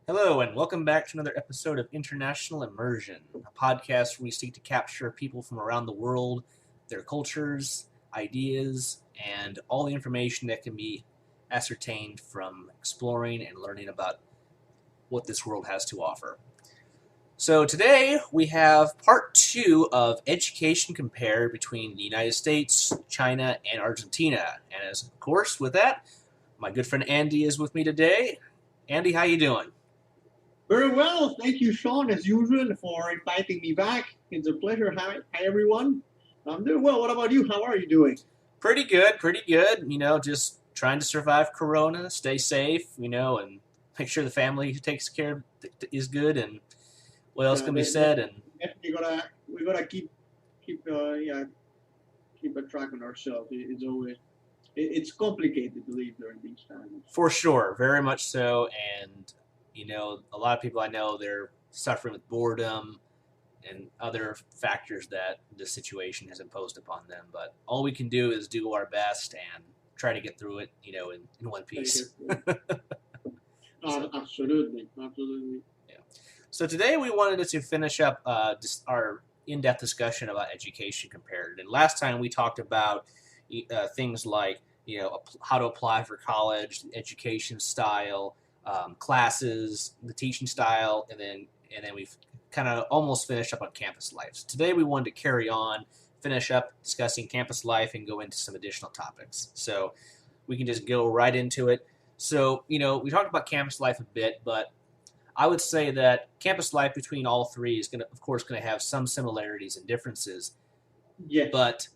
Hello, and welcome back to another episode of International Immersion, a podcast where we seek to capture people from around the world, their cultures, ideas, and all the information that can be ascertained from exploring and learning about what this world has to offer. So today we have part 2 of Education Compared between the United States, China, and Argentina. And as of course, with that, my good friend Andy is with me today. Andy, how you doing? Very well. Thank you, Sean, as usual, for inviting me back. It's a pleasure. Hi, everyone. I'm doing well. What about you? How are you doing? Pretty good. You know, just trying to survive Corona, stay safe, you know, and make sure the family who takes care of is good. And what else can be said? And definitely we gotta keep a track on ourselves. It's complicated to live during these times. For sure, very much so. And you know, a lot of people I know, they're suffering with boredom and other factors that the situation has imposed upon them. But all we can do is do our best and try to get through it, you know, in one piece. Absolutely. Yeah. So today we wanted to finish up our in-depth discussion about education compared. And last time we talked about things like, you know, how to apply for college, education style, classes, the teaching style, and then we've kind of almost finished up on campus life. So today we wanted to carry on, finish up discussing campus life, and go into some additional topics. So we can just go right into it. So, you know, we talked about campus life a bit, but I would say that campus life between all three is of course, going to have some similarities and differences. Yes. But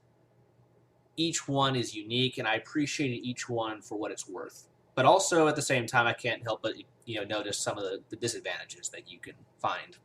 each one is unique, and I appreciated each one for what it's worth. But also, at the same time, I can't help but, you know, notice some of the disadvantages that you can find.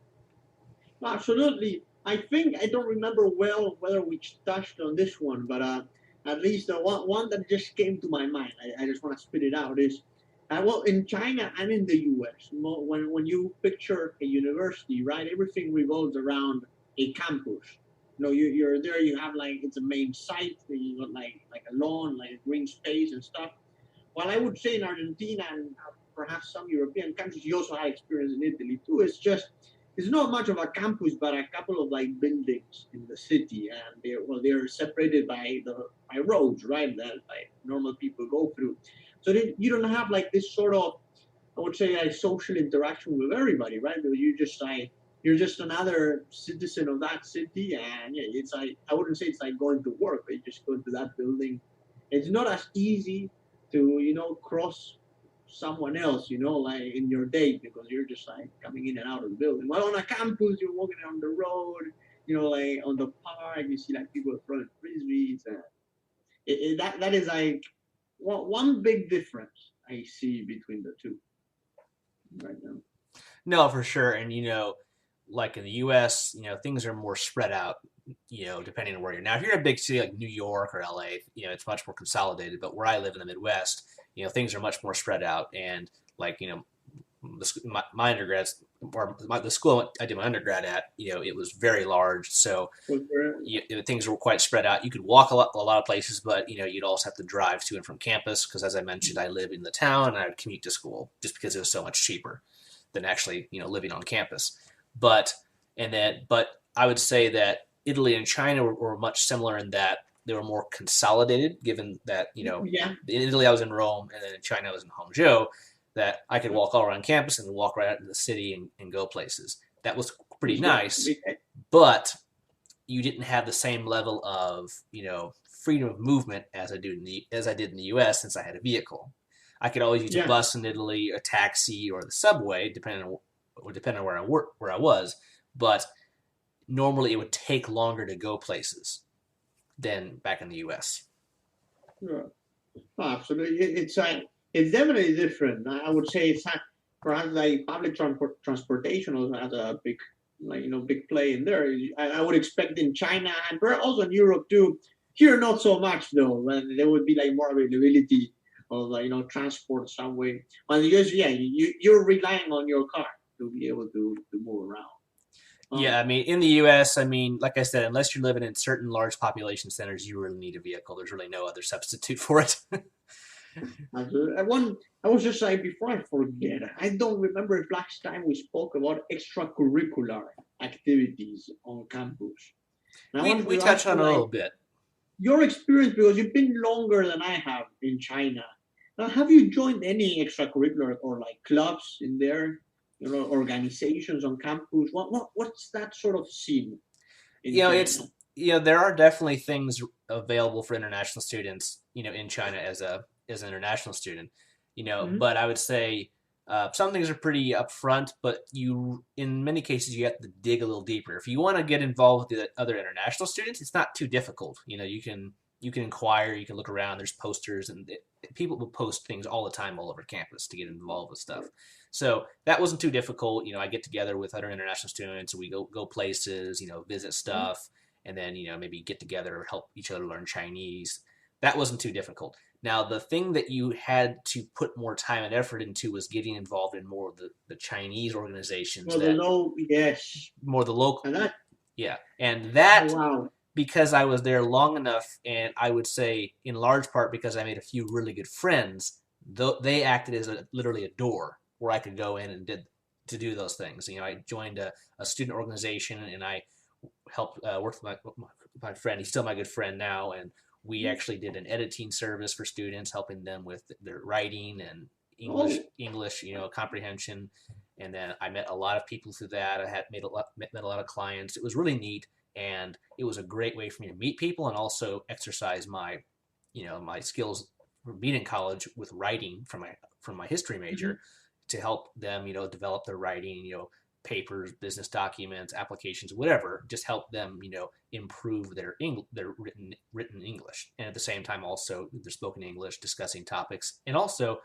Absolutely. I think I don't remember well whether we touched on this one, but at least the one that just came to my mind, I just want to spit it out, is, well, in China and in the U.S., when you picture a university, right, everything revolves around a campus. You know, you're there, you have, like, it's a main site, you got, like a lawn, like a green space and stuff. While I would say in Argentina and perhaps some European countries, you also had experience in Italy too, it's not much of a campus, but a couple of, like, buildings in the city, and they're separated by roads, right, that, like, normal people go through. So you don't have, like, this sort of, I would say, like, social interaction with everybody, right? You're just another citizen of that city, and yeah, it's like, I wouldn't say it's like going to work, but you just go to that building. It's not as easy to, you know, cross someone else, you know, like in your date, because you're just, like, coming in and out of the building. Well, on a campus, you're walking on the road, you know, like on the park, you see, like, people throwing frisbees. That is, like, one big difference I see between the two right now. No, for sure. And, you know, like in the U.S., you know, things are more spread out, you know, depending on where you're. Now, if you're in a big city like New York or L.A., you know, it's much more consolidated. But where I live in the Midwest, you know, things are much more spread out. And, like, you know, my undergrads, or the school I did my undergrad at, you know, it was very large. So things were quite spread out. You could walk a lot of places, but, you know, you'd also have to drive to and from campus because, as I mentioned, I live in the town and I would commute to school just because it was so much cheaper than actually, you know, living on campus. But I would say that Italy and China were much similar in that they were more consolidated, given that, you know, in Italy I was in Rome and then in China I was in Hangzhou, that I could walk all around campus and walk right out into the city and go places. That was pretty nice, but you didn't have the same level of, you know, freedom of movement as I did in the U.S. since I had a vehicle. I could always use a bus in Italy, a taxi, or the subway, depending on where I was. But normally it would take longer to go places than back in the U.S. Yeah. Absolutely, it's definitely different. I would say it's perhaps, like, public transportation also has a big, like, you know, big play in there. I would expect in China and perhaps also in Europe too. Here, not so much though. When there would be, like, more availability of, you know, transport some way. But in the US, yeah, you're relying on your car to be able to move around. Yeah, I mean, in the U.S., I mean, like I said, unless you're living in certain large population centers, you really need a vehicle. There's really no other substitute for it. I was just saying before I forget, I don't remember if last time we spoke about extracurricular activities on campus. And I wanted We to ask touched you, on it a like, little bit. your experience, because you've been longer than I have in China. Now, have you joined any extracurricular or like clubs in there, organizations on campus? What's that sort of scene in You know, it's China? there are definitely things available for international students. In China as an international student. Mm-hmm. But I would say some things are pretty upfront, but in many cases, you have to dig a little deeper. If you want to get involved with the other international students, it's not too difficult. You can inquire, you can look around. There's posters, and people will post things all the time all over campus to get involved with stuff. So that wasn't too difficult. I get together with other international students, and we go places, visit stuff, and then maybe get together or help each other learn Chinese. That wasn't too difficult. Now, the thing that you had to put more time and effort into was getting involved in more of the Chinese organizations Well, the that low, yes, more the local, and that. yeah, and Oh, that wow. because I was there long enough, and I would say in large part because I made a few really good friends. They acted as literally a door where I could go in and did to do those things. I joined a student organization, and I helped work with my friend. He's still my good friend now, and we actually did an editing service for students, helping them with their writing and Oh, English, comprehension. And then I met a lot of people through that. I had met a lot of clients. It was really neat, and it was a great way for me to meet people and also exercise my skills from being in college with writing from my history major mhm. to help them, develop their writing, papers, business documents, applications, whatever. Just help them, improve their written English, and at the same time also their spoken English, discussing topics, and also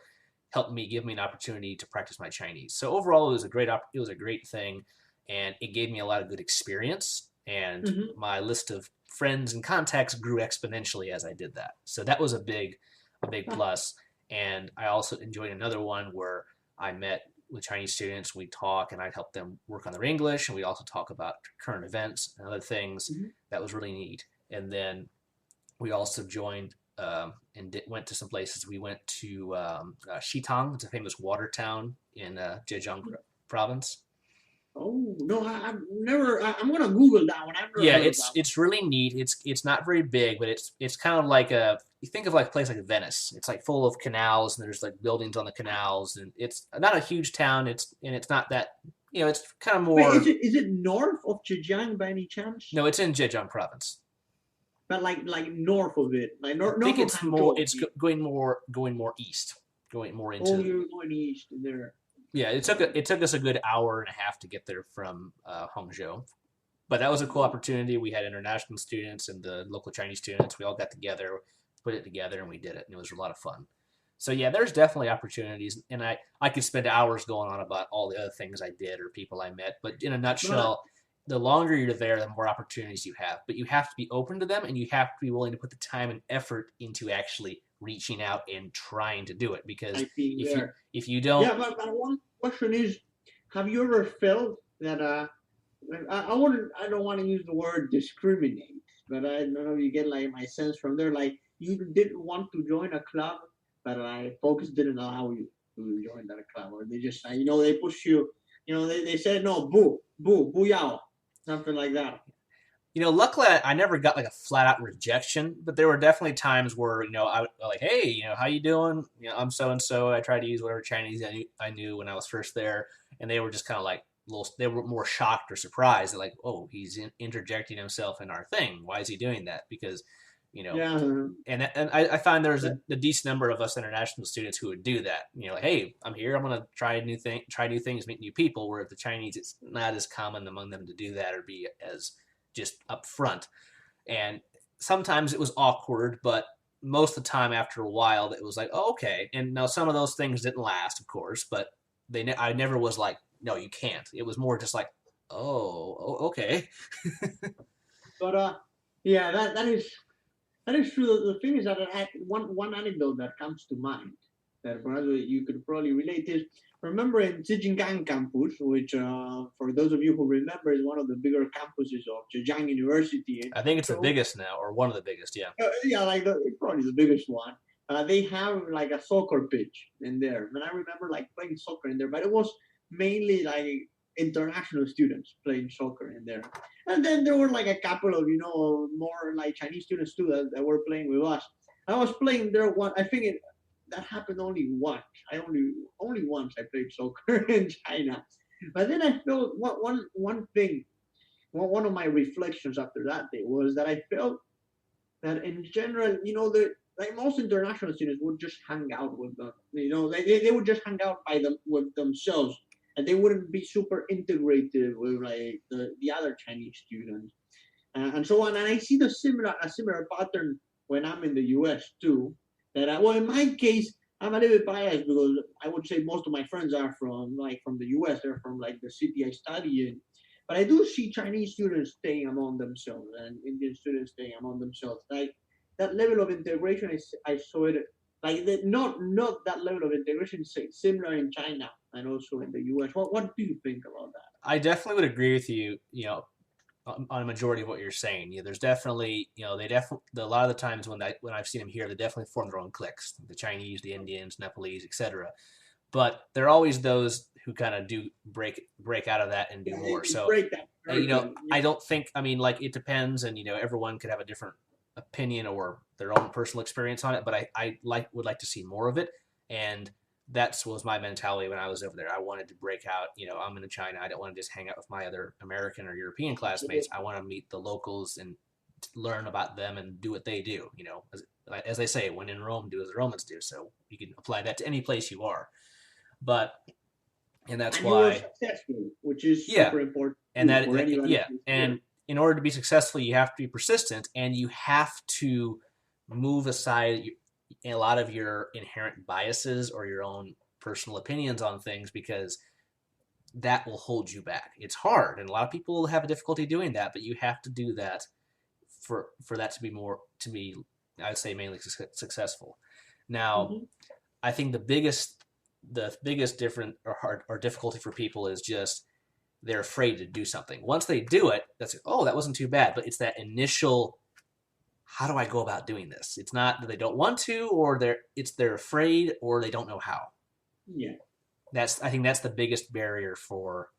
give me an opportunity to practice my Chinese. So overall, it was a great thing, and it gave me a lot of good experience. And Mhm. my list of friends and contacts grew exponentially as I did that. So that was a big Ah, plus. And I also enjoyed another one where I met with Chinese students. We talk, and I'd help them work on their English, and we also talk about current events and other things. mhm. That was really neat. And then we also joined and went to some places. We went to Xitang. It's a famous water town in Zhejiang province. Oh no, I've never. I'm gonna Google that one. I've never Yeah, heard of it's that one. it's really neat. It's not very big, but it's kind of like you think of like a place like Venice. It's like full of canals, and there's like buildings on the canals, and it's not a huge town. It's not that it's kind of Wait, is more. it north of Zhejiang by any chance? No, it's in Zhejiang province. But like north of it, like I north think of it's more. Hangzhou. I It's mean, going more east, going more oh, into. you're going east there. Yeah, it took us a good hour and a half to get there from Hangzhou, but that was a cool opportunity. We had international students and the local Chinese students. We all got together, put it together, and we did it, and it was a lot of fun. So yeah, there's definitely opportunities, and I could spend hours going on about all the other things I did or people I met. But in a But nutshell, the longer you're there, the more opportunities you have. But you have to be open to them, and you have to be willing to put the time and effort into actually reaching out and trying to do it. Because I think if you there. if you don't, Yeah, but one question is, have you ever felt that I wouldn't I don't want to use the word discriminate, but I don't know, you get like my sense from there, like you didn't want to join a club, but like folks didn't allow you to join that club, or they just they push you, they said no, boo yao, something like that. luckily I never got like a flat out rejection, but there were definitely times where I would like, hey, how you doing? I'm so and so. I tried to use whatever Chinese I knew when I was first there, and they were just kind of like they were more shocked or surprised. They're like, oh, he's interjecting himself in our thing. Why is he doing that? Because you know, Yeah, and I find there's that, a decent number of us international students who would do that. Like, hey, I'm here. I'm gonna try new things, meet new people. Where the Chinese, it's not as common among them to do that or be as just upfront. And sometimes it was awkward, but most of the time, after a while, it was like, oh, okay. And now some of those things didn't last, of course, but I never was like, no, you can't. It was more just like, oh, okay. but yeah, that is true. The thing is that I had one anecdote that comes to mind. that perhaps you could probably relate is, remember in Zhejiang campus, which for those of you who remember is one of the bigger campuses of Zhejiang University in I think it's the Hangzhou. biggest now, or one of the biggest. Yeah. Yeah, like probably the biggest one. They have like a soccer pitch in there, and I remember like playing soccer in there, but it was mainly like international students playing soccer in there. And then there were like a couple of more like Chinese students too that were playing with us. I was playing there one. I think that happened only once. I only once I played soccer in China, but then I felt one thing. One of my reflections after that day was that I felt that in general, the like most international students would just hang out with them. They would just hang out by them with themselves, and they wouldn't be super integrated with like the other Chinese students, and so on. And I see a similar pattern when I'm in the U.S. too. That well, in my case, I'm a little bit biased because I would say most of my friends are from the U.S. They're from like the city I study in. But I do see Chinese students staying among themselves and Indian students staying among themselves. Like that level of integration, I saw it like not that level of integration similar in China and also in the U.S. What do you think about that? I definitely would agree with you. On a majority of what you're saying. There's definitely, they definitely a lot of the times when I've seen them here, they definitely form their own cliques. The Chinese, the Indians, Nepalese, etc. But there are always those who kind of do break out of that and do Yeah, more. they So, break that very I don't think. I mean, like it depends, and everyone could have a different opinion or their own personal experience on it. But I would like to see more of it, and that was my mentality when I was over there. I wanted to break out. I'm in China. I don't want to just hang out with my other American or European classmates. I want to meet the locals and learn about them and do what they do. As they say, when in Rome, do as the Romans do. So you can apply that to any place you are. But and that's and you were why, successful, which is yeah, super important and too that for anybody yeah, who's here. and in order to be successful, you have to be persistent, and you have to move aside a lot of your inherent biases or your own personal opinions on things because that will hold you back. It's hard, and a lot of people have a difficulty doing that, but you have to do that for that to be more to be, I would say, mainly successful. Now, Mm-hmm. I think the biggest difference or difficulty for people is just they're afraid to do something. Once they do it, that's like, oh, that wasn't too bad. But it's that initial, how do I go about doing this? It's not that they don't want to, or they're afraid, or they don't know how. Yeah. I think that's the biggest barrier for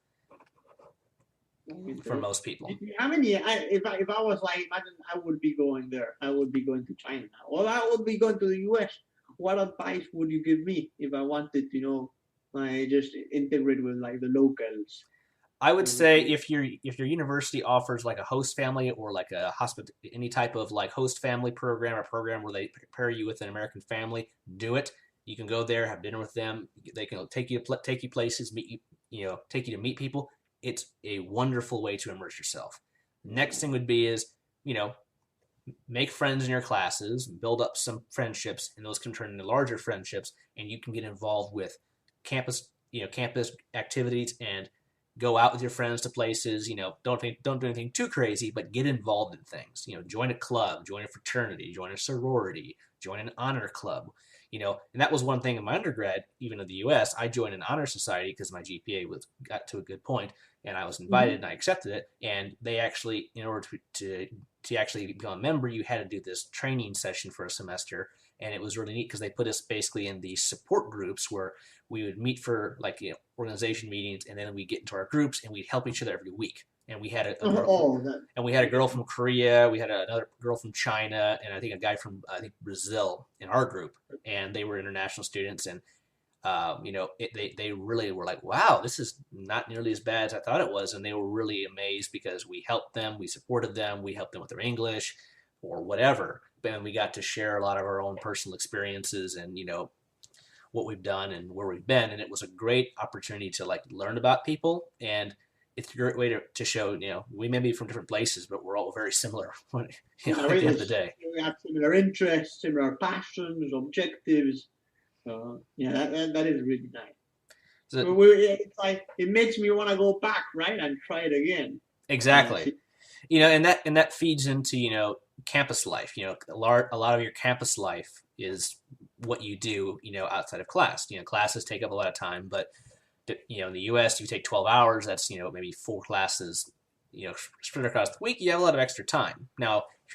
Okay. most people. How many? If I was like, imagine I would be going there. I would be going to China, or I would be going to the U.S. What advice would you give me if I wanted to, like just integrate with like the locals? I would And, say if your university offers like a host family or like a hospital, any type of like host family program or program where they pair you with an American family, do it. You can go there, have dinner with them. They can take you places, meet you, take you to meet people. It's a wonderful way to immerse yourself. Next thing would be is you know make friends in your classes, build up some friendships, and those can turn into larger friendships, and you can get involved with campus activities and go out with your friends to places. Don't do anything too crazy, but get involved in things. Join a club, join a fraternity, join a sorority, join an honor club. And that was one thing in my undergrad, even in the U.S. I joined an honor society because my GPA got to a good point, and I was invited mm-hmm. and I accepted it. And they actually, in order to actually become a member, you had to do this training session for a semester, and it was really neat because they put us basically in these support groups where we would meet for like organization meetings, and then we get into our groups and we'd help each other every week. And we had a girl, Oh, that, and we had a girl from Korea, we had another girl from China, and I think a guy from Brazil in our group, and they were international students, and they really were like, wow, this is not nearly as bad as I thought it was, and they were really amazed because we helped them, we supported them, we helped them with their English or whatever, and we got to share a lot of our own personal experiences and what we've done and where we've been, and it was a great opportunity to like learn about people, and it's a great way to show we may be from different places, but we're all very similar at similar the end of the interests. day. We have similar interests, similar passions, objectives. Yeah, that is really nice. So, It's like it makes me want to go back, right, and try it again. exactly. See, And that feeds into campus life. A lot of your campus life is what you do, outside of class. Classes take up a lot of time, but in the U.S., you take 12 hours. That's maybe 4 classes, spread across the week. You have a lot of extra time. Now, if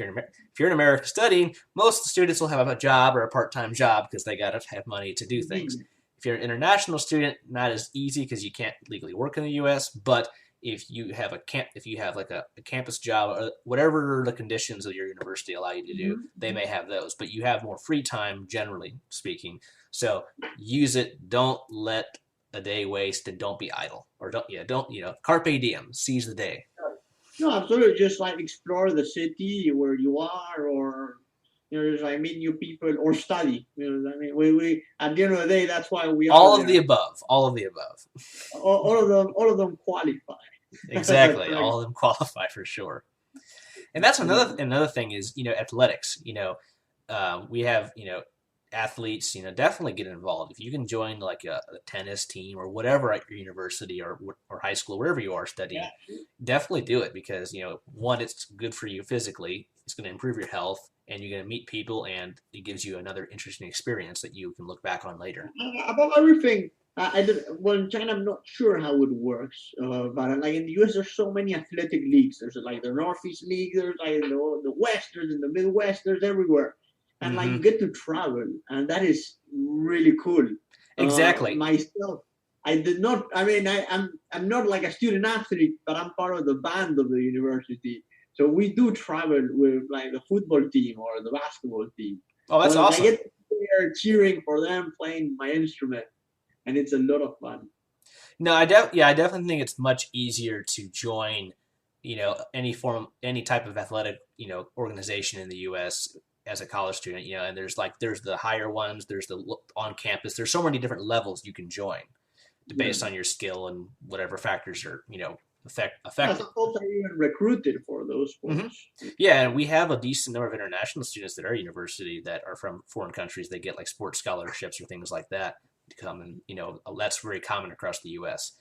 you're in America studying, most of the students will have a job or a part-time job because they got to have money to do things. If you're an international student, not as easy because you can't legally work in the U.S. But if you have like a campus job or whatever the conditions of your university allow you to do, they may have those. But you have more free time, generally speaking. So use it. Don't let a day waste, and don't be idle, or don't carpe diem, seize the day. No, absolutely. Just like explore the city where you are, or just like meet new people or study. I mean, we at the end of the day, that's why we are All of there. the above. All of the above. All of them qualify. Exactly. All of them qualify for sure. And that's another thing is athletics. We have athletes. Definitely get involved. If you can join like a tennis team or whatever at your university or high school, wherever you are studying, definitely do it because one, it's good for you physically. It's going to improve your health, and you're going to meet people, and it gives you another interesting experience that you can look back on later. About everything, I did. Well, in China, I'm not sure how it works, but like in the US, there's so many athletic leagues. There's like the Northeast League. There's like the West. There's in the Midwest. There's everywhere, and like you get to travel, and that is really cool. Exactly. Myself, I did not. I mean, I'm not like a student athlete, but I'm part of the band of the university. So we do travel with like the football team or the basketball team. Oh, that's awesome. I get there cheering for them, playing my instrument, and it's a lot of fun. No, I definitely think it's much easier to join, any type of athletic, organization in the U.S. as a college student, and there's the higher ones, there's the on campus, there's so many different levels you can join based on your skill and whatever factors are, affected. Some folks are even recruited for those sports. Mm-hmm. Yeah, and we have a decent number of international students at our university that are from foreign countries. They get like sports scholarships or things like that to come, and that's very common across the U.S.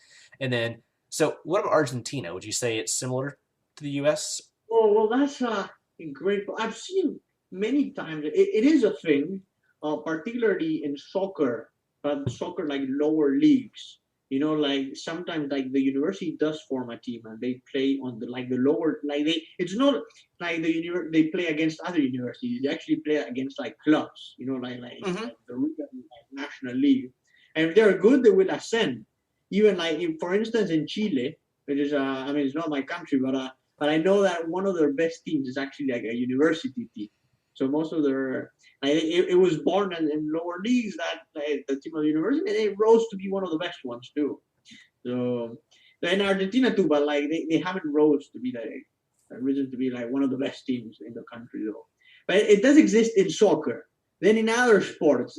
And then, so what about Argentina? Would you say it's similar to the U.S.? Oh well, that's a great. I've seen many times. It is a thing, particularly in soccer, but soccer like lower leagues. Like sometimes like the university does form a team and they play on the like the lower like it's not like they play against other universities. They actually play against like clubs, like the like national league. And if they're good, they will ascend. Even like for instance in Chile, which is I mean it's not my country, but I know that one of their best teams is actually like a university team. So most of their it was born in lower leagues that the team of the university, and they rose to be one of the best ones too. So in Argentina too, but like they haven't rose to be like risen to be like one of the best teams in the country though. But it does exist in soccer. Then in other sports,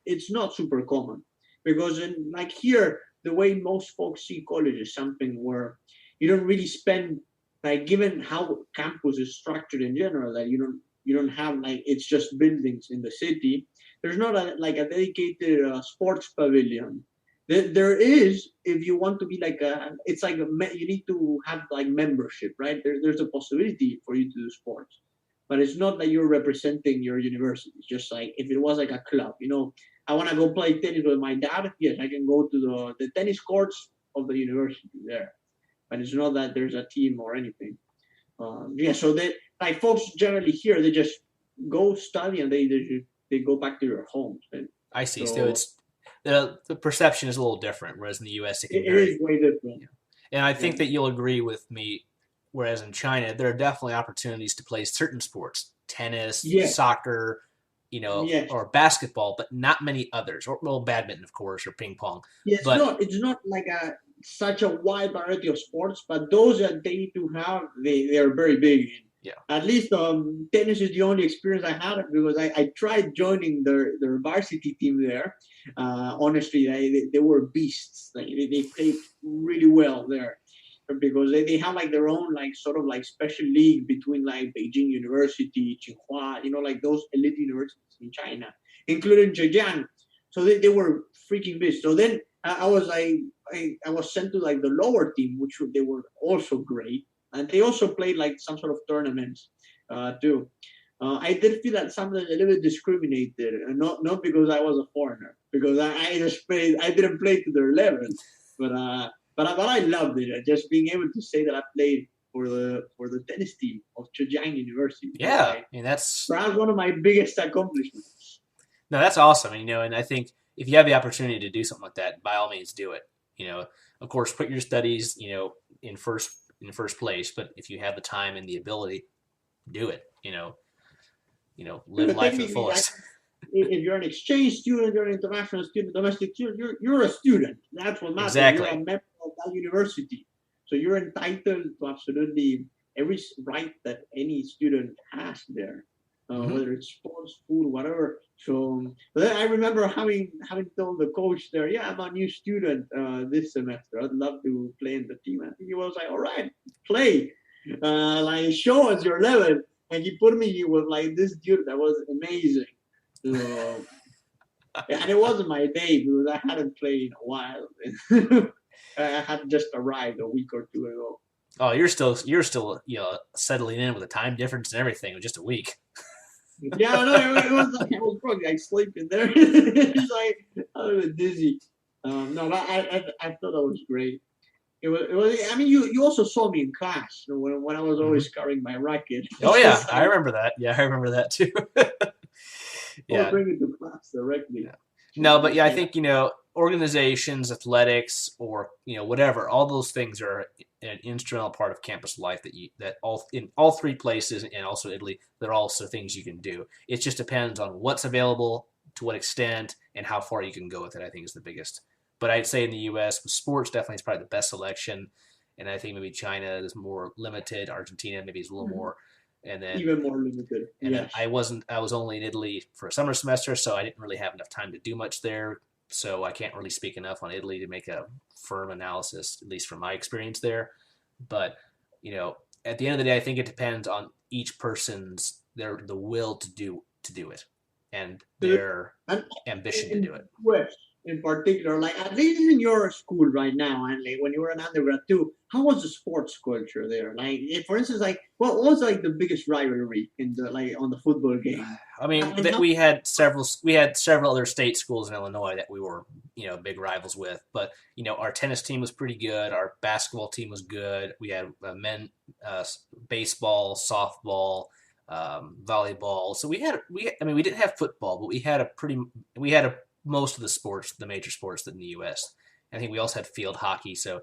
it's not super common because in like here the way most folks see college is something where you don't really spend like given how campus is structured in general that you don't have like it's just buildings in the city. There's not like a dedicated sports pavilion. There is if you want to be like it's like you need to have like membership, right? There's a possibility for you to do sports, but it's not that you're representing your university. It's just like if it was like a club, I want to go play tennis with my dad. Yes, I can go to the tennis courts of the university there, but it's not that there's a team or anything. So they like folks generally here they just go study and they go back to their homes. And I see. So it's the perception is a little different, whereas in the U.S. it is way different. And I think that you'll agree with me. Whereas in China, there are definitely opportunities to play certain sports, tennis, soccer, or basketball, but not many others. Or well, badminton, of course, or ping pong. Yeah, it's not like such a wide variety of sports, but those that they do have, they are very big. Yeah. At least tennis is the only experience I had because I tried joining their varsity team there. Honestly, they were beasts. Like they played really well there because they have like their own like sort of like special league between like Beijing University, Tsinghua, like those elite universities in China, including Zhejiang. So they were freaking beasts. So then I was like I was sent to like the lower team, which they were also great. And they also played like some sort of tournaments too. I did feel that sometimes a little bit discriminated, and not because I was a foreigner, because I just played. I didn't play to their level, but but I loved it. Just being able to say that I played for the tennis team of Zhejiang University was Yeah, I like mean that's perhaps one of my biggest accomplishments. no, that's awesome. And I think if you have the opportunity to do something like that, by all means, do it. Of course, put your studies, in first place. But if you have the time and the ability, do it. Live life to the Technically, fullest. if you're an exchange student, you're an international student, domestic student, you're a student. That's what matters. You're a Exactly. member of that university. So you're entitled to absolutely every right that any student has there, Hmm. whether it's sports, food, whatever. So but then I remember having told the coach there, yeah, I'm a new student this semester. I'd love to play in the team. I think he was like, all right, play, like show us your level. And he put me with like this dude that was amazing. So, and it wasn't my day because I hadn't played in a while. I had just arrived a week or two ago. Oh, you're still settling in with a time difference and everything in just a week. Yeah, no, it was like I was probably like sleeping there. It's like I was dizzy. No, but I thought that was great. It was. I mean, you also saw me in class when I was Hmm. always carrying my racket. Oh It's yeah, just I like remember that. Yeah, I remember that too. or Yeah. bring it to class directly. Yeah. No, but Just yeah, I say, think organizations, athletics, or whatever. All those things are an instrumental part of campus life that all in all three places and also Italy. They're also things you can do. It just depends on what's available, to what extent, and how far you can go with it. I think is the biggest. But I'd say in the U.S. with sports, definitely is probably the best selection. And I think maybe China is more limited. Argentina maybe is a little more. And then even more limited. and then Yes. I was only in Italy for a summer semester, so I didn't really have enough time to do much there. So I can't really speak enough on Italy to make a firm analysis, at least from my experience there. But you know, at the end of the day, I think it depends on each person's the will to do it and their And ambition to in do it. West in particular, like at least in your school right now, and like when you were an undergrad too, how was the sports culture there? Like, if, for instance, like what was like the biggest rivalry in the like on the football game? I mean, And that how, we had several other state schools in Illinois that we were big rivals with. But our tennis team was pretty good. Our basketball team was good. We had men uh, baseball, softball, volleyball. So I mean we didn't have football, but we had most of the sports, the major sports in the U.S. I think we also had field hockey. So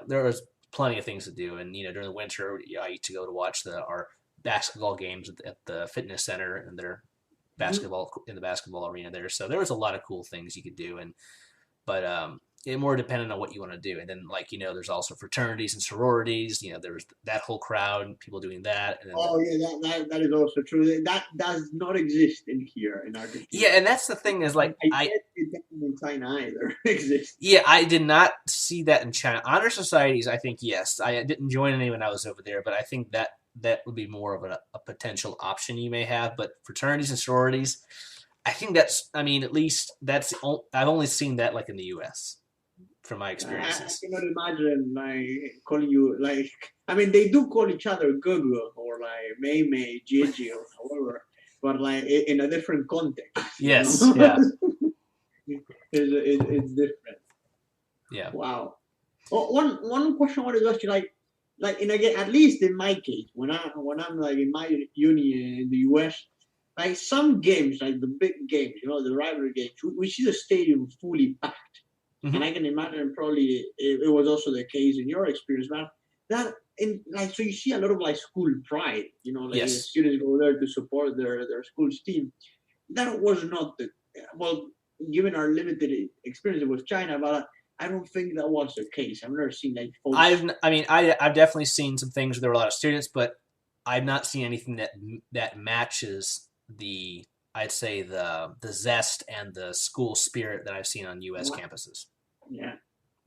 there was plenty of things to do. And during the winter, I used to go to watch our basketball games at the fitness center and their basketball in the basketball arena there. So there was a lot of cool things you could do, and but it more dependent on what you want to do. And then there's also fraternities and sororities. There was that whole crowd and people doing that, and then oh yeah, that is also true. That does not exist in here in Argentina. yeah, and that's the thing is like I guess it doesn't in China either exist. yeah, I did not see that in China. Honor societies, I think yes. I didn't join any when I was over there, but I think that would be more of a potential option you may have. But fraternities and sororities, I think I mean, at least I've only seen that like in the U.S. from my I experiences. cannot imagine like calling you like. I mean, they do call each other Gugu or like Mei Mei, Gigi or however, but like in a different context, you Yes, know. yeah, It's different. yeah. Wow. Oh, one question I wanted to ask you, like in again, at least in my case, when I'm like in my uni in the US, like some games, like the big games, the rivalry games, we see the stadium fully packed, and Hmm. I can imagine probably it was also the case in your experience, man. That in like so you see a lot of like school pride, like Yes, students go there to support their school's team. That was not the well, given our limited experience with China, but I don't think that was the case. I've never seen like folks. I mean, I've definitely seen some things where there were a lot of students, but I've not seen anything that matches the I'd say the zest and the school spirit that I've seen on U.S. campuses. Yeah,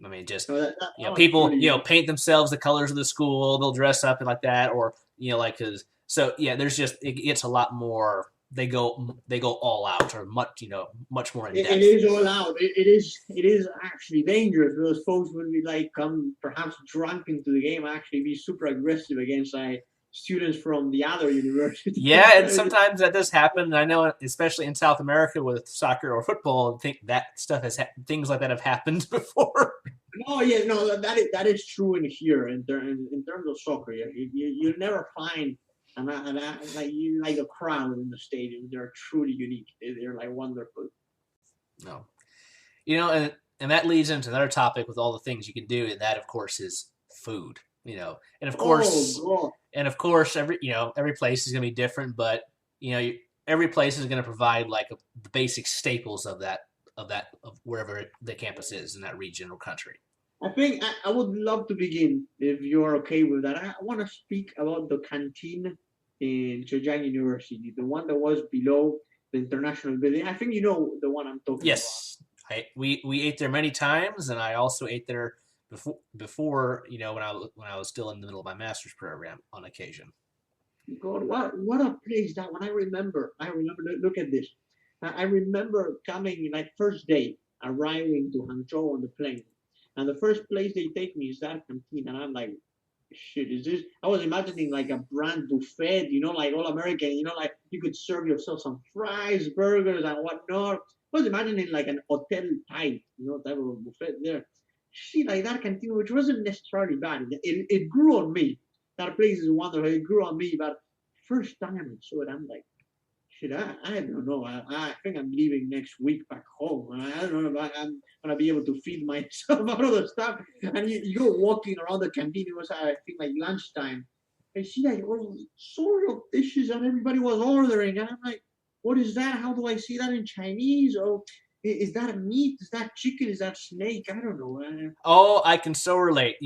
I mean, just so that was people truly unique. paint themselves the colors of the school. They'll dress up and like that, or like because so yeah. There's just it's a lot more. They go all out or much more in It depth. is all out. It is actually dangerous because folks will be like come perhaps drunk into the game, actually be super aggressive against like students from the other university. Yeah, and sometimes that does happen. I know, especially in South America with soccer or football, I think that stuff things like that have happened before. No, yeah, no, that is true in here in terms of soccer. You never find like a crowd in the stadium. They're truly unique. They're like wonderful. No, and that leads into another topic with all the things you can do, and that of course is food. And of Oh course, God. every place is going to be different, but every place is going to provide like the basic staples of wherever the campus is in that region or country. I think I would love to begin if you're okay with that. I want to speak about the canteen in Zhejiang University, the one that was below the international building. I think you know the one I'm talking about. Yes, we ate there many times, and I also ate there before when I was still in the middle of my master's program on occasion. God, what a place that one! I remember. Look at this. I remember coming like first day arriving to Hangzhou on the plane, and the first place they take me is that canteen, and I'm like, shit, is this? I was imagining like a brand buffet, like all American, like you could serve yourself some fries, burgers, and whatnot. I was imagining like an hotel type, type of buffet there. Shit, like that canteen, which wasn't necessarily bad. It grew on me. That place is wonderful. It grew on me, but first time I saw it, I'm like, shit, I don't know. I think I'm leaving next week back home. I don't know if I'm gonna be able to feed myself out of the stuff. And you go walking around the canteen. It was I think like lunchtime. I see like all sort of dishes that everybody was ordering, and I'm like, what is that? How do I see that in Chinese? Or is that meat? Is that chicken? Is that snake? I don't know. Oh, I can so relate.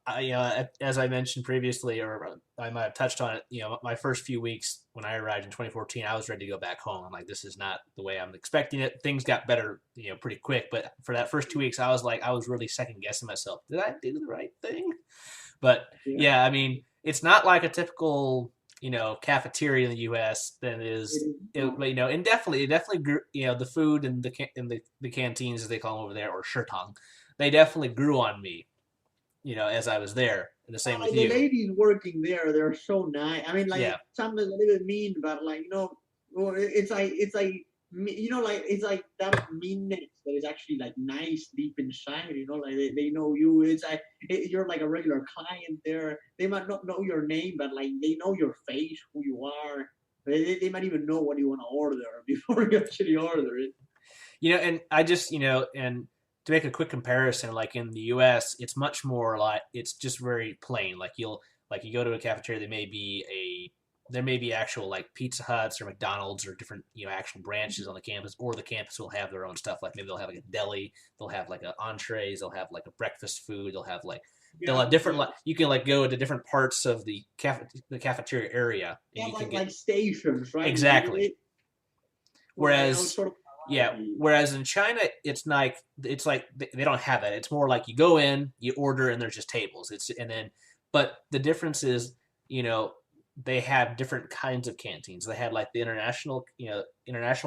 As I mentioned previously, or I might have touched on it. My first few weeks when I arrived in 2014, I was ready to go back home. I'm like, this is not the way I'm expecting it. Things got better, pretty quick. But for that first 2 weeks, I was like, I was really second guessing myself. Did I do the right thing? But Yeah. yeah, I mean, it's not like a typical cafeteria in the U.S. than it is. And definitely grew. The food and the canteens as they call them over there, or shirtang, they definitely grew on me. As I was there, and the same with The you. ladies working there, they're so nice. I mean, like Yeah. sometimes a little mean, but like well, it's like like it's like that meanness that is actually like nice deep inside. Like they know you. It's like you're like a regular client there. They might not know your name, but like they know your face, who you are. They might even know what you want to order before you actually order it. And I just and to make a quick comparison, like in the U.S., it's much more like it's just very plain. Like you go to a cafeteria, there may be actual like Pizza Huts or McDonald's or different actual branches on the campus, or the campus will have their own stuff. Like maybe they'll have like a deli, they'll have like a entrees, they'll have like a breakfast food, they'll Yeah, have different yeah. like you can like go to different parts of the cafeteria area, and Yeah, you can like get stations, right? exactly. Well, I was Whereas sort of yeah, whereas in China, it's like they don't have that. It's more like you go in, you order, and there's just tables. But the difference is, they have different kinds of canteens. They had like the international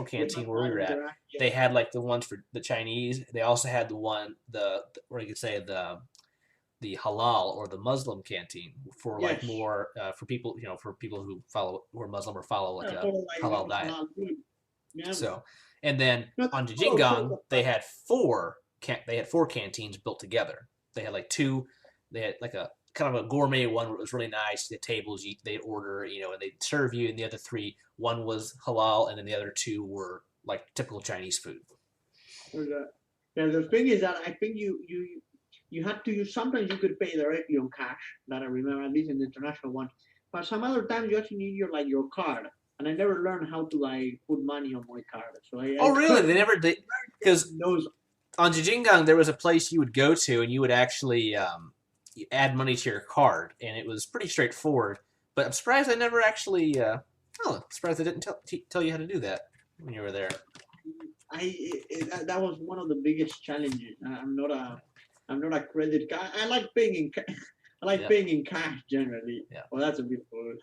canteen where we were at. yeah. They had like the ones for the Chinese. They also had or you could say the halal or the Muslim canteen for like Yes. more for people who are Muslim or follow like Yeah, a sort of like halal diet. halal food. Yeah. So, and then No, on sort Jijingang, of, they had four canteens built together. They had like two. They had like a kind of a gourmet one where it was really nice. The tables they'd order, and they'd serve you. And the other three, one was halal, and then the other two were like typical Chinese food. yeah, the thing is that I think you had to use. Sometimes you could pay directly on cash. That I remember, at least in the international one. But some other times you actually need your card. And I never learned how to like put money on my card. So I Oh, really? got They never did because those. on Jijingang there was a place you would go to, and you would actually you add money to your card, and it was pretty straightforward. But I'm surprised I never actually. I'm surprised they didn't tell you how to do that when you were there. That was one of the biggest challenges. I'm not a credit card. I like paying in I like Yeah. paying in cash generally. Yeah. Well, that's a bit old.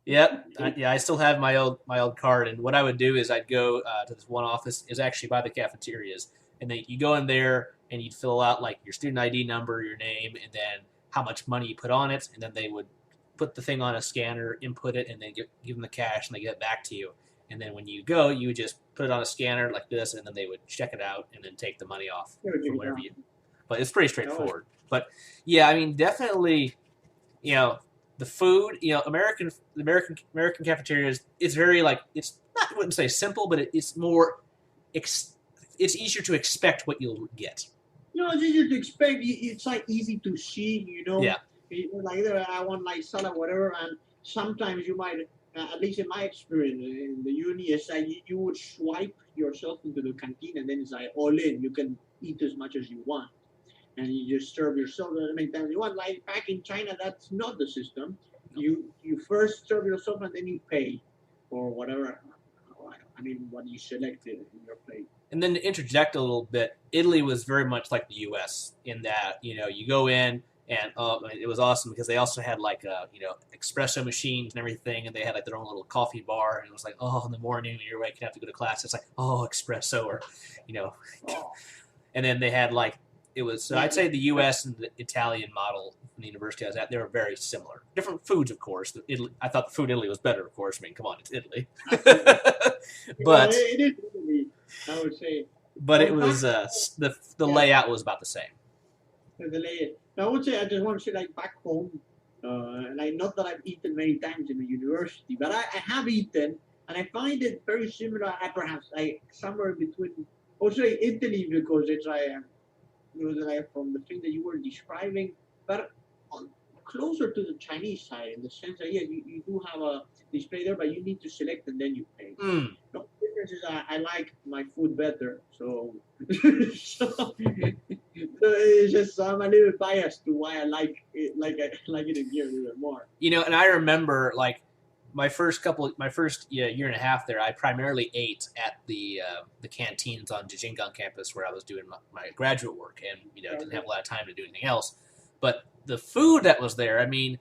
Yep. I still have my old card, and what I would do is I'd go to this one office. Is actually by the cafeterias, and then you go in there and you'd fill out like your student ID number, your name, and then how much money you put on it, and then they would put the thing on a scanner, input it, and then give them the cash, and they get it back to you. And then when you go, you would just put it on a scanner like this, and then they would check it out and then take the money off from whatever you. But it's pretty straightforward. But yeah, I mean, definitely, the food, American cafeterias, it's very like it's not I wouldn't say simple, but it's more it's easier to expect what you'll get. It's easier to expect. It's like easy to see. Yeah. Like either I want like salad, whatever, and sometimes you might, at least in my experience in the uni, it's like you would swipe yourself into the canteen, and then it's like all in. You can eat as much as you want, and you just serve yourself as many times you want. Like back in China, that's not the system. You first serve yourself, and then you pay for whatever. I mean, what you selected in your plate. And then to interject a little bit, Italy was very much like the U.S. in that you go in. And it was awesome because they also had like espresso machines and everything, and they had like their own little coffee bar. And it was like, in the morning when you're waking up to go to class, it's like, espresso, or and then they had like it was. So I'd say the U.S. and the Italian model in the university I was at, they were very similar. Different foods, of course. I thought the food in Italy was better, of course. I mean, come on, it's Italy. But it is Italy, I would say. But it was the layout was about the same. The layout. I would say I just want to say like back home, like not that I've eaten many times in the university, but I have eaten, and I find it very similar. Perhaps like somewhere between also Italy because it's like from the thing that you were describing, but closer to the Chinese side in the sense that you do have a display there, but you need to select and then you pay. Mm. No, the difference is I like my food better, so it's just I'm a little biased to why I like it in here a little bit more. And I remember like my first year and a half there, I primarily ate at the canteens on Jijingang campus where I was doing my graduate work, and didn't have a lot of time to do anything else. But the food that was there, I mean,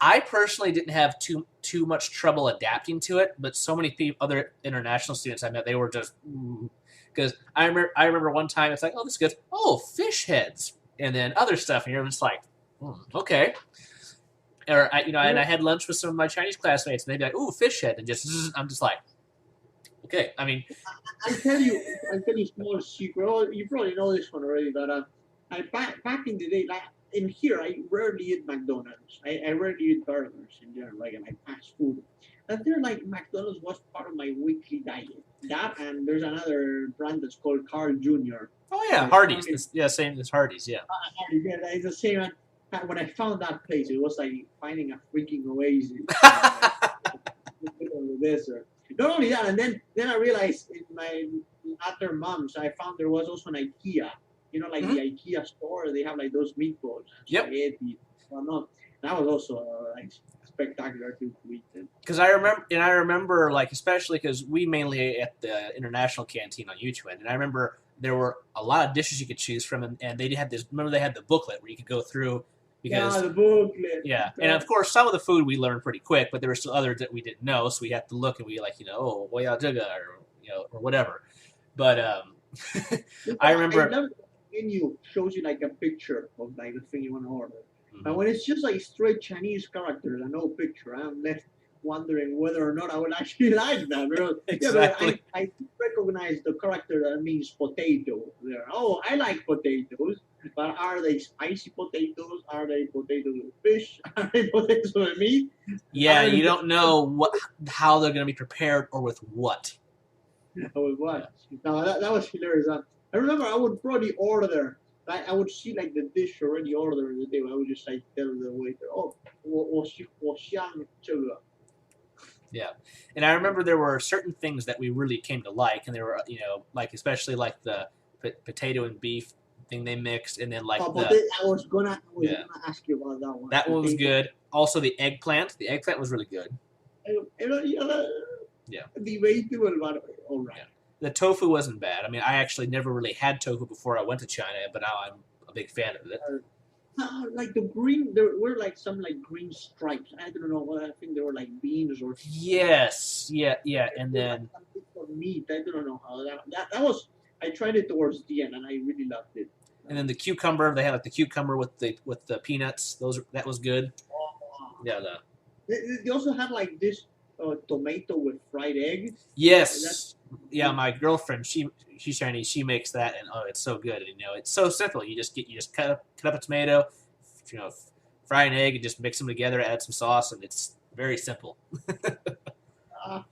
I personally didn't have too much trouble adapting to it, but so many other international students I met, they were just because I remember one time it's like, this is good. Fish heads, and then other stuff, and you're just like, okay. Or and I had lunch with some of my Chinese classmates, and they'd be like, fish head, and I'm just like, okay. I mean, I'll tell you a small secret. You probably know this one already, but back in the day, like in here, I rarely eat McDonald's. I rarely eat burgers in general, like fast food. But there, like McDonald's was part of my weekly diet. That, and there's another brand that's called Carl Jr. Oh yeah, Hardee's. Same as Hardee's. Yeah. Hardee's, yeah, it's the same. When I found that place, it was like finding a freaking oasis. In the desert. Not only that, and then I realized in my after months, I found there was also an IKEA. The IKEA store. They have like those meatballs. Spaghetti. That was also like spectacular to eat. Because I remember like especially because we mainly ate at the international canteen on UTWIN, and I remember there were a lot of dishes you could choose from, and they had this. Remember they had the booklet where you could go through. Because, the booklet. Yeah, and of course some of the food we learned pretty quick, but there were still others that we didn't know, so we had to look and we like or whatever. But I remember. I love the menu shows you like a picture of like the thing you want to order. Mm-hmm. And when it's just like straight Chinese characters and no picture, I'm left wondering whether or not I would actually like that. Exactly. I recognize the character that means potato there. I like potatoes. But are they spicy potatoes? Are they potatoes with fish? Are they potatoes with meat? Yeah, you don't know how they're going to be prepared or with what. With what? No, that was hilarious. I remember I would probably order. I would see like the dish already ordered the day. I would just like tell the waiter, Yeah, and I remember there were certain things that we really came to like, and there were like especially like the potato and beef thing they mixed, and then like I was gonna ask you about that one. That one was good. Also, the eggplant. The eggplant was really good. Yeah. Debatable, but all right. Yeah. The tofu wasn't bad. I mean, I actually never really had tofu before I went to China, but now I'm a big fan of it. Like the green, there were like some like green stripes. I don't know. I think they were like beans or. Yes. Yeah. And then. Meat. I don't know how that was. I tried it towards the end, and I really loved it. And then the cucumber, they had like the cucumber with the peanuts. That was good. Yeah, the They also have like this tomato with fried egg. That's yes, yeah. My girlfriend, she's Chinese. She makes that, and oh, it's so good. And, it's so simple. You just cut up a tomato, you know, fry an egg, and just mix them together. Add some sauce, and it's very simple. uh,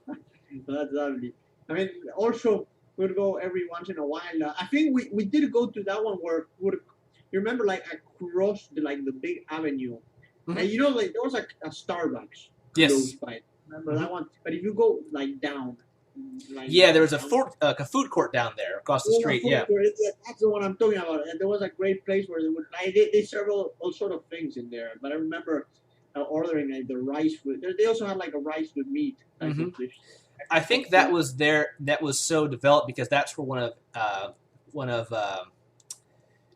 that's lovely. I mean, also we'd go every once in a while. I think we did go to that one where would you remember like across the big avenue, and Hmm. like there was like a Starbucks close Yes. by. Remember Hmm. that one? But if you go like down, like Yeah, there was down. a food court down there across the There was a street. food Yeah. court. That's the one I'm talking about. And there was a great place where they serve all sort of things in there. But I remember ordering like the rice with. They also had like a rice with meat type Hmm. of dish. I So think that food. was there. That was so developed because that's where one of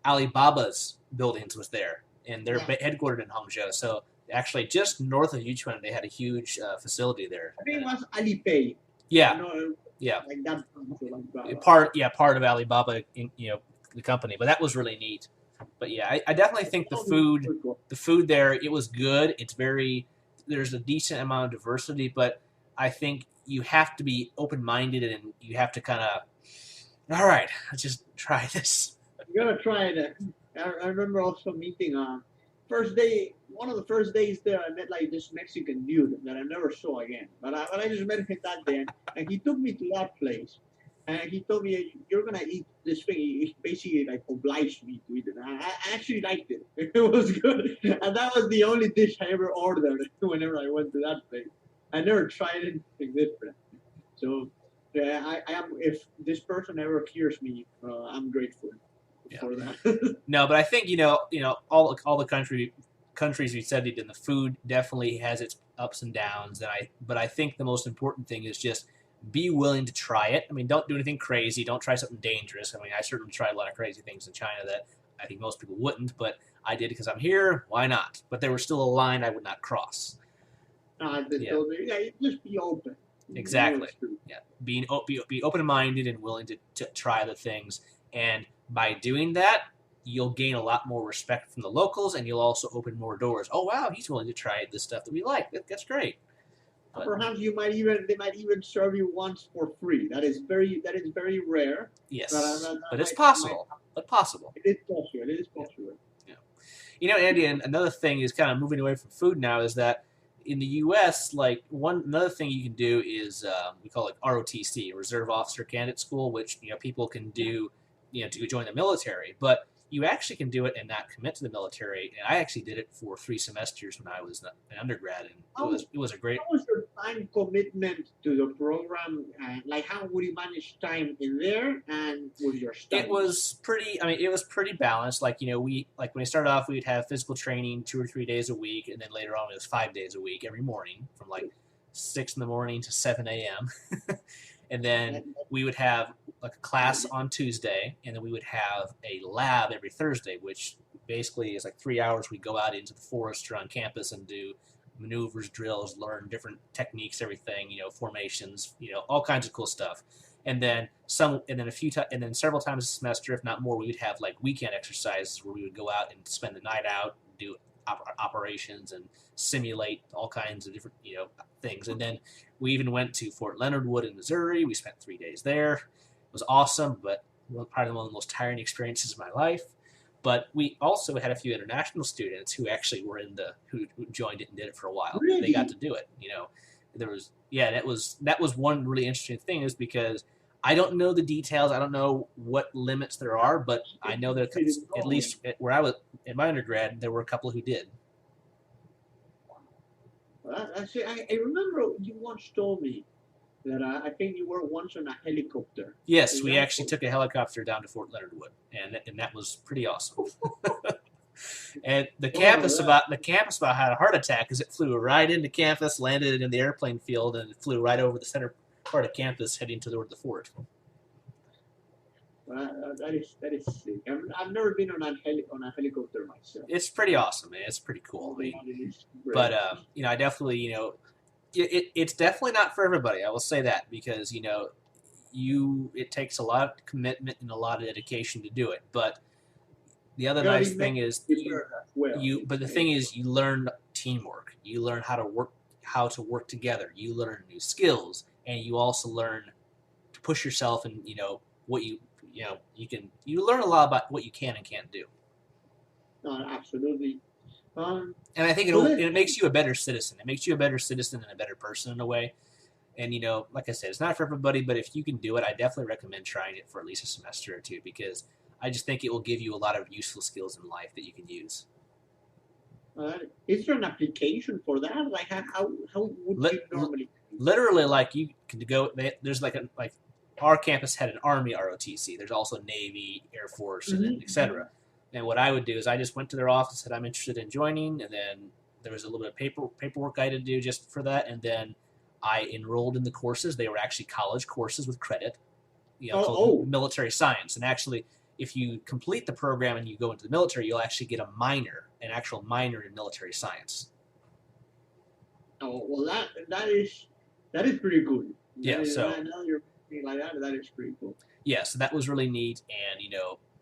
Alibaba's buildings was there, and they're Yeah, headquartered in Hangzhou. So actually, just north of Yichuan, they had a huge facility there. I think it was Alipay. Yeah, You know, yeah, like that. So like that. part of Alibaba, the company. But that was really neat. But yeah, I definitely think the That was food, pretty cool. the food there, it was good. There's a decent amount of diversity, but I think you have to be open minded and you have to kind of, all right, let's just try this. You gotta try it. I remember also meeting first day one of the first days there. I met like this Mexican dude that I never saw again. But I just met him that day, and he took me to that place, and he told me you're gonna eat this thing. He basically like obliged me to eat it. I actually liked it. It was good, and that was the only dish I ever ordered whenever I went to that place. I never tried anything different. So yeah, I am. If this person ever hears me, I'm grateful Yeah. for that. No, but I think all the countries we studied, and the food definitely has its ups and downs. But I think the most important thing is just be willing to try it. I mean, don't do anything crazy. Don't try something dangerous. I mean, I certainly tried a lot of crazy things in China that I think most people wouldn't, but I did because I'm here. Why not? But there was still a line I would not cross. Yeah, Yeah, just be open. exactly. It's true. Yeah, be open minded and willing to try the things, and by doing that, you'll gain a lot more respect from the locals, and you'll also open more doors. Oh wow, he's willing to try the stuff that we like. That's great. But Perhaps they might even serve you once for free. That is very rare. But yes, but it's might possible. But possible. it is possible. It is Yeah, possible. yeah. Andy, and another thing is kind of moving away from food now is that in the U.S., like another thing you can do is we call it ROTC, Reserve Officer Candidate School, which people can do, to join the military. But you actually can do it and not commit to the military. And I actually did it for 3 semesters when I was an undergrad, and How it was a great. how was your time commitment to the program? Like how would you manage time in there and with your It studies? was pretty. I mean, it was pretty balanced. Like we like when we started off, we'd have physical training 2 or 3 days a week, and then later on it was 5 days a week every morning from like 6 in the morning to 7 a.m. And then That, we would have like a class on Tuesday, and then we would have a lab every Thursday, which basically is like 3 hours. We go out into the forest or on campus and do maneuvers, drills, learn different techniques, everything, formations, all kinds of cool stuff. And then and then several times a semester, if not more, we would have like weekend exercises where we would go out and spend the night out, do operations and simulate all kinds of different things. And then we even went to Fort Leonard Wood in Missouri. We spent 3 days there. It was awesome, but probably one of the most tiring experiences of my life. But we also had a few international students who actually who joined it and did it for a while. They got really? to do it. There was that was one really interesting thing is because I don't know the details. I don't know what limits there are, but I know that Did it at all. least where I was in my undergrad, there were a couple who did. Actually, I remember you once told me that I think you were once on a helicopter. Yes, Is we that actually took a helicopter down to Fort Leonard Wood, and that was pretty awesome. And oh the campus about had a heart attack because it flew right into campus, landed in the airplane field, and it flew right over the center part of campus, heading toward the fort. that is sick. I've never been on a helicopter myself. It's pretty awesome, man. It's pretty cool. I mean, It is great. but I definitely, it's definitely not for everybody. I will say that because it takes a lot of commitment and a lot of dedication to do it. But The other gotta nice be thing is prepared as well. but the thing is you learn teamwork. You learn how to work together. You learn new skills, and you also learn to push yourself and what you learn a lot about what you can and can't do. Absolutely. And I think So then, it makes you a better citizen. It makes you a better citizen and a better person in a way. And like I said, it's not for everybody, but if you can do it, I definitely recommend trying it for at least a semester or two, because I just think it will give you a lot of useful skills in life that you can use. is there an application for that? Like, how would Lit, you normally? Literally, like you can go. There's like our campus had an Army ROTC. There's also Navy, Air Force, and then etc. And what I would do is I just went to their office, said I'm interested in joining, and then there was a little bit of paperwork I had to do just for that, and then I enrolled in the courses. They were actually college courses with credit, called military science. And actually, if you complete the program and you go into the military, you'll actually get an actual minor in military science. Oh well, that is pretty good. Yeah. So now you're thinking like that. That is pretty cool. yeah, so that was really neat, and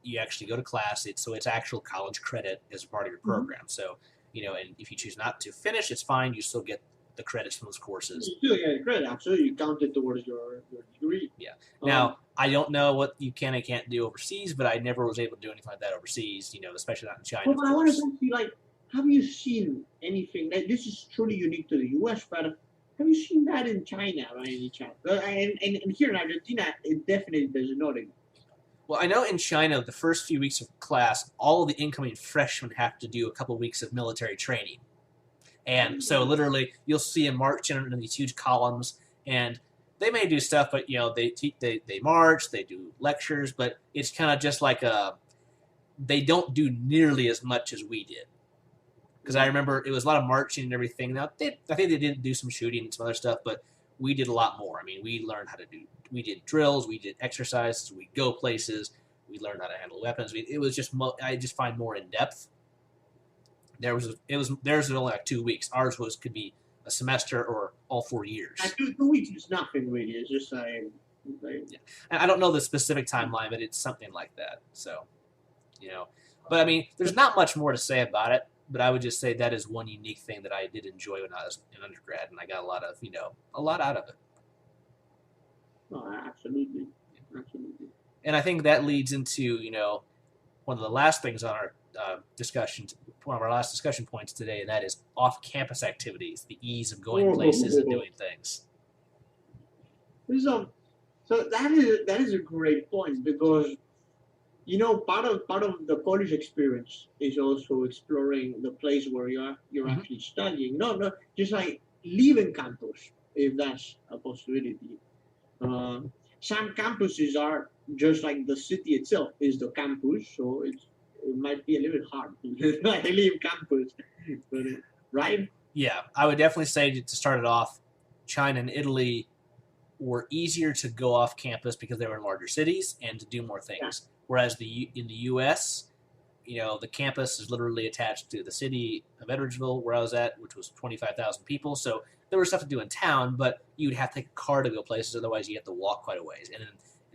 you actually go to class. It's actual college credit as part of your program. So and if you choose not to finish, it's fine. You still get the credits from those courses. You still get credit, absolutely. You count it towards your degree. Yeah. Now I don't know what you can and can't do overseas, but I never was able to do anything like that overseas. Especially not in China. Well, I want to ask you, like, have you seen anything that this is truly unique to the U.S., but have you seen that in China by any chance? And here in Argentina, it definitely does not exist. Well, I know in China, the first few weeks of class, all of the incoming freshmen have to do a couple of weeks of military training. And so literally, you'll see them march in these huge columns, and they may do stuff, but they march, they do lectures, but it's kind of just like they don't do nearly as much as we did. Because I remember it was a lot of marching and everything. Now, I think they did do some shooting and some other stuff, but we did a lot more. I mean, we learned how to we did drills, we did exercises, we go places, we learned how to handle weapons. It was just, I just find more in depth. Theirs was only like 2 weeks. Ours could be a semester or all 4 years. 2 weeks is nothing really. It's just like yeah. And I don't know the specific timeline, but it's something like that. So, but I mean, there's not much more to say about it. But I would just say that is one unique thing that I did enjoy when I was in undergrad, and I got a lot out of it. Oh, absolutely. And I think that leads into one of the last things on our one of our last discussion points today, and that is off-campus activities, the ease of going places and doing things. So that is a great point, because part of the college experience is also exploring the place where you're actually studying. No, just like leaving campus, if that's a possibility. Some campuses are just like the city itself is the campus, so it might be a little bit hard to leave campus, but, right? Yeah, I would definitely say to start it off, China and Italy were easier to go off campus because they were in larger cities and to do more things. Yeah. Whereas in the U.S., the campus is literally attached to the city of Edwardsville, where I was at, which was 25,000 people. So there was stuff to do in town, but you'd have to take a car to go places. Otherwise, you have to walk quite a ways. And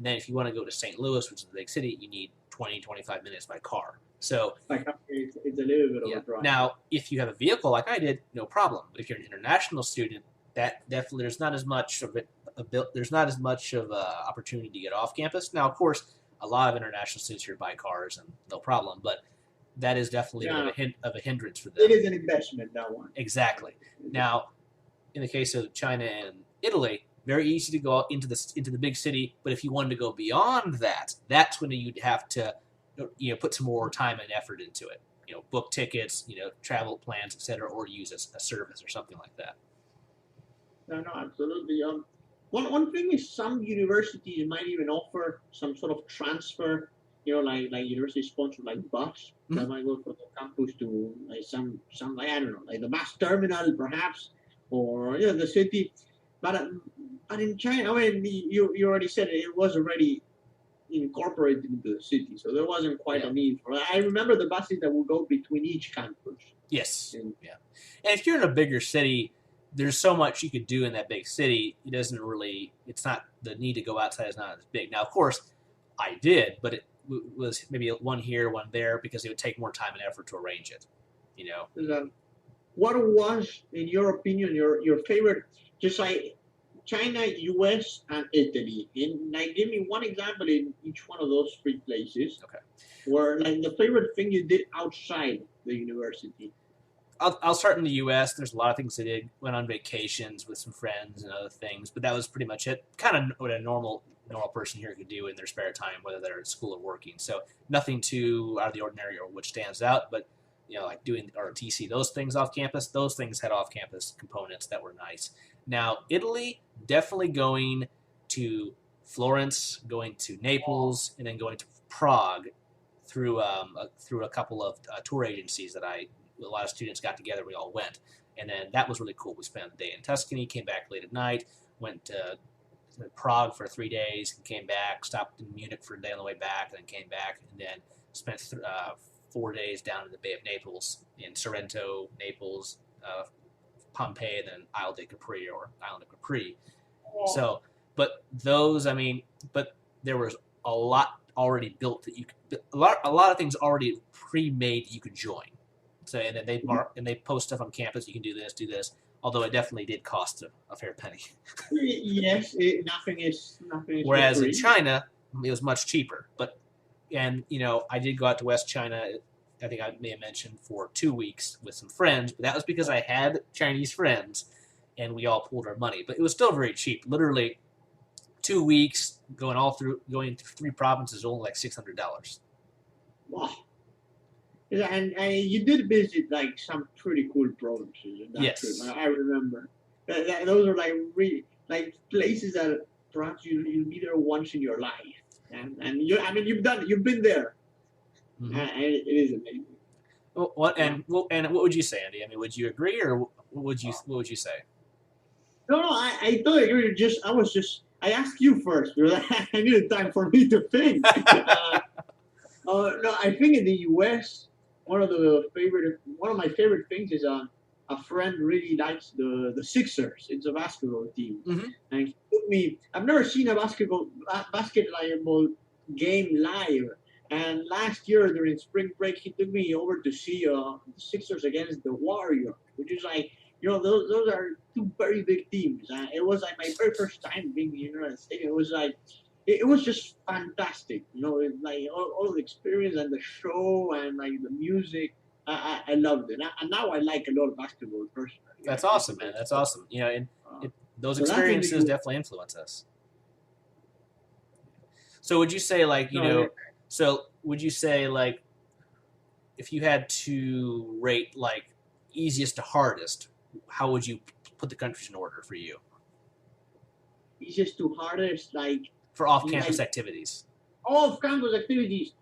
then if you want to go to St. Louis, which is a big city, you need 20, 25 minutes by car. So it's a little bit of a drive. Now, if you have a vehicle like I did, no problem. But if you're an international student, that definitely there's not as much of it. There's not as much of an opportunity to get off campus. Now, of course, a lot of international students here buy cars and no problem, but that is definitely of a hindrance for them. It is an investment, that one. Exactly. Now, in the case of China and Italy, very easy to go into the big city, but if you wanted to go beyond that, that's when you'd have to put some more time and effort into it. Book tickets, travel plans, etc., or use a service or something like that. No, absolutely. One thing is some universities might even offer some sort of transfer, like university sponsored like bus that might go from the campus to like some I don't know, like the bus terminal perhaps, or the city. But in China, I mean, you already said it was already incorporated into the city, so there wasn't quite a need for it. I remember the buses that would go between each campus. Yes. And if you're in a bigger city, there's so much you could do in that big city. It's not the need to go outside is not as big. Now, of course, I did, but was maybe one here, one there, because it would take more time and effort to arrange it. You know, What was, in your opinion, your favorite? Just like China, U.S., and Italy. And like, give me one example in each one of those three places okay. where like the favorite thing you did outside the university. I'll start in the U.S. There's a lot of things I did. Went on vacations with some friends and other things, but that was pretty much it. Kind of what a normal person here could do in their spare time, whether they're at school or working. So nothing too out of the ordinary or which stands out. But like doing ROTC, those things off campus, those things had off campus components that were nice. Now Italy, definitely going to Florence, going to Naples, and then going to Prague through a couple of tour agencies that a lot of students got together. We all went, and then that was really cool. We spent the day in Tuscany, came back late at night, went to Prague for 3 days, and came back. Stopped in Munich for a day on the way back, and then came back, and then spent 4 days down in the Bay of Naples, in Sorrento, Naples, Pompeii, and then Isle de Capri or Island of Capri. So, but those, but there was a lot already built that you could, a lot of things already pre-made you could join. So, and then they post stuff on campus. You can do this. Although it definitely did cost a fair penny. Yes, nothing is Whereas free. in China, it was much cheaper. I did go out to West China. I think I may have mentioned for 2 weeks with some friends, but that was because I had Chinese friends, and we all pooled our money. But it was still very cheap. Literally, 2 weeks going through 3 provinces, only like $600. Wow. Yeah, and you did visit like some pretty cool provinces in that Yes. trip. I remember. Those are like really like places that perhaps you'll be there once in your life, and you've been there, Mm-hmm. and it is amazing. What would you say, Andy? Would you agree, or what would you say? No, I totally agree. I asked you first because I needed time for me to think. No, I think in the U.S. one of my favorite things is a friend really likes the Sixers. It's a basketball team, Mm-hmm. and he took me. I've never seen a basketball game live. And last year during spring break, he took me over to see the Sixers against the Warriors, which is like those are two very big teams. It was like my very first time being in the United States. It was like it was just fantastic. Like all the experience and the show and like the music. I loved it, and now I like a lot of basketball personally. That's awesome, man. That's awesome. Those So experiences definitely influence us. So would you say would you say like if you had to rate like easiest to hardest, how would you put the countries in order for you? Easiest to hardest, like for off-campus activities. Off-campus activities.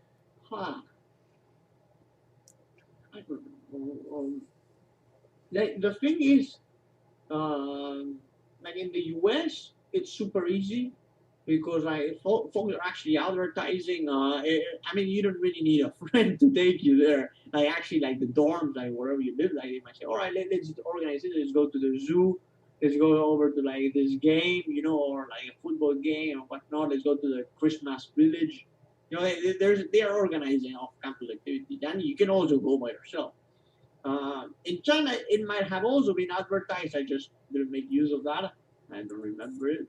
Huh. I don't know. Like the thing is, like in the US, it's super easy because like folks are actually advertising. You don't really need a friend to take you there. Like actually, like the dorms, like wherever you live, like they might say, all right, let's organize it. Let's go to the zoo. Let's go over to like this game, or like a football game or whatnot. Let's go to the Christmas village. They are organizing off-campus activities, and you can also go by yourself. In China, it might have also been advertised. I just didn't make use of that. I don't remember it.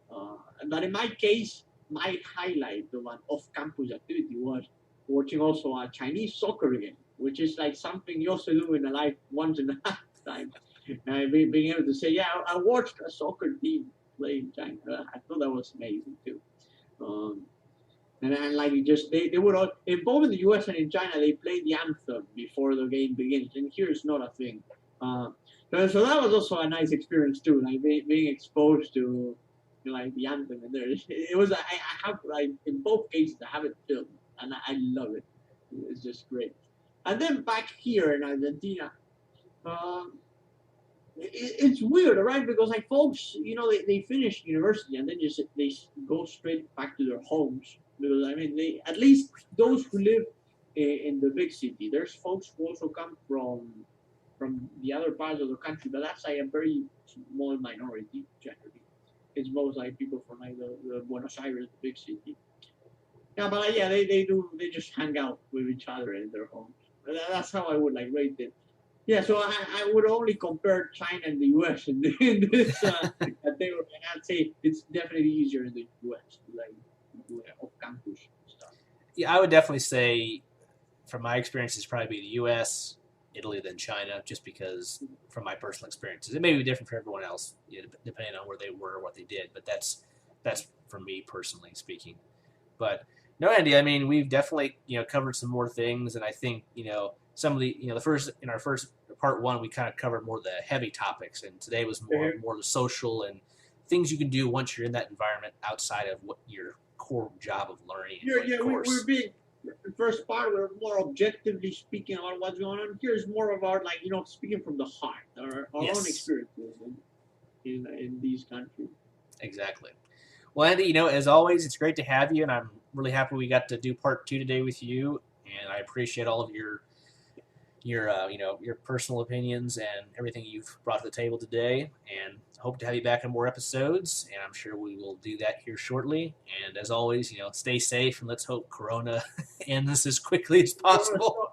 But in my case, my highlight of an off-campus activity was watching also a Chinese soccer game, which is like something you also do in a life once in a lifetime. Being able to say, yeah, I watched a soccer team play in China. I thought that was amazing too. And like they would all in both in the U.S. and in China they play the anthem before the game begins, and here it's not a thing. So that was also a nice experience too, like being exposed to like the anthem, and there it was. I have like in both cases I have it filmed, and I love it. It's just great. And then back here in Argentina, it's weird, right? Because like folks, they finish university and then they go straight back to their homes. Because they at least those who live in the big city. There's folks who also come from the other parts of the country, but that's like a very small minority generally. It's most like people from like the Buenos Aires, the big city. Yeah, but yeah, they do. They just hang out with each other in their homes. That's how I would like rate it. Yeah, so I would only compare China and the U.S. in this. I'd say it's definitely easier in the U.S. to like do off campus stuff. Yeah, I would definitely say, from my experiences, probably be the U.S., Italy, then China, just because from my personal experiences, it may be different for everyone else, depending on where they were or what they did. But that's for me personally speaking. But no, Andy, I mean, we've definitely covered some more things, and I think some of the the first in our first part one we kind of covered more of the heavy topics, and today was more the social and things you can do once you're in that environment outside of what your core job of learning and doing Yeah, a course. we're being the first part. We're more objectively speaking about what's going on. Here's more about like speaking from the heart, our own Yes, experiences in these countries. exactly. Well, Andy, as always, it's great to have you, and I'm really happy we got to do part two today with you. And I appreciate all of your personal opinions and everything you've brought to the table today. And hope to have you back in more episodes. And I'm sure we will do that here shortly. And as always, stay safe and let's hope Corona ends as quickly as possible.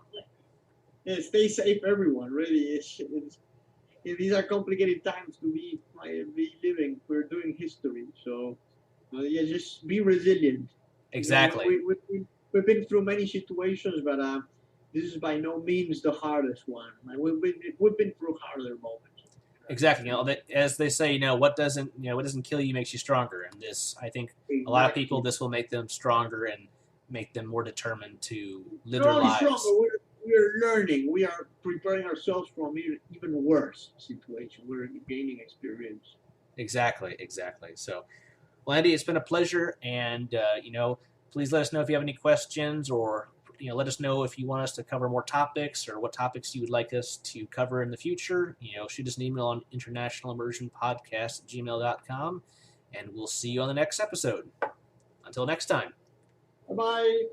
Yeah, stay safe, everyone. Really, these are complicated times to be living. We're doing history, so yeah, just be resilient. Exactly. We've been through many situations, but this is by no means the hardest one. Like, we've been through harder moments. Exactly. As they say, what doesn't kill you makes you stronger. And this, I think, a lot of people, Exactly. this will make them stronger and make them more determined to live Not their only stronger, lives. we're learning. We are preparing ourselves for even worse situation. We're gaining experience. Exactly. Exactly. So, well, Andy, it's been a pleasure, and please let us know if you have any questions, or let us know if you want us to cover more topics, or what topics you would like us to cover in the future. Shoot us an email on internationalimmersionpodcast@gmail.com, and we'll see you on the next episode. Until next time. Bye bye.